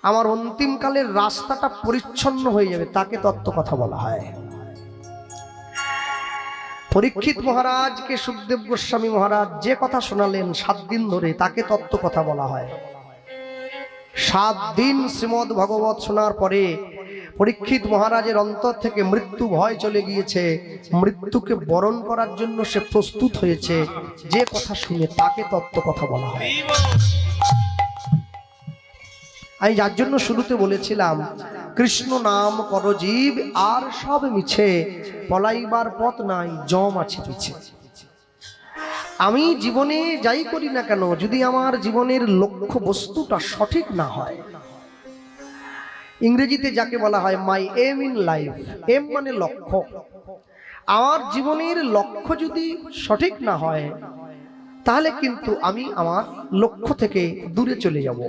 আমার অন্তিমকালের রাস্তাটা পরিচ্ছন্ন হয়ে যাবে, তাকে তত্ত্ব কথা বলা হয়। পরীক্ষিত মহারাজকে সুখদেব গোস্বামী মহারাজ যে কথা শোনালেন 7 দিন ধরে, তাকে তত্ত্ব কথা বলা হয়। 7 দিন শ্রীমদ্ ভগবত শোনার পরে পরীক্ষিত মহারাজের অন্তর থেকে মৃত্যু ভয় চলে গিয়েছে, মৃত্যুকে বরণ করার জন্য সে প্রস্তুত হয়েছে। যে কথা শুনে তাকে তত্ত্ব কথা বলা হয়। আমি যার জন্য শুরুতে বলেছিলাম, কৃষ্ণ নাম কর জীব, আর সব মিছে, পলাইবার পথ নাই, জম আছে পিছে। আমি জীবনে যাই করি না কেন, যদি আমার জীবনের লক্ষ্য বস্তুটা সঠিক না হয়, ইংরেজিতে যাকে বলা হয় মাই এম ইন লাইফ, এম মানে লক্ষ্য, আমার জীবনের লক্ষ্য যদি সঠিক না হয়, তাহলে কিন্তু আমি আমার লক্ষ্য থেকে দূরে চলে যাব।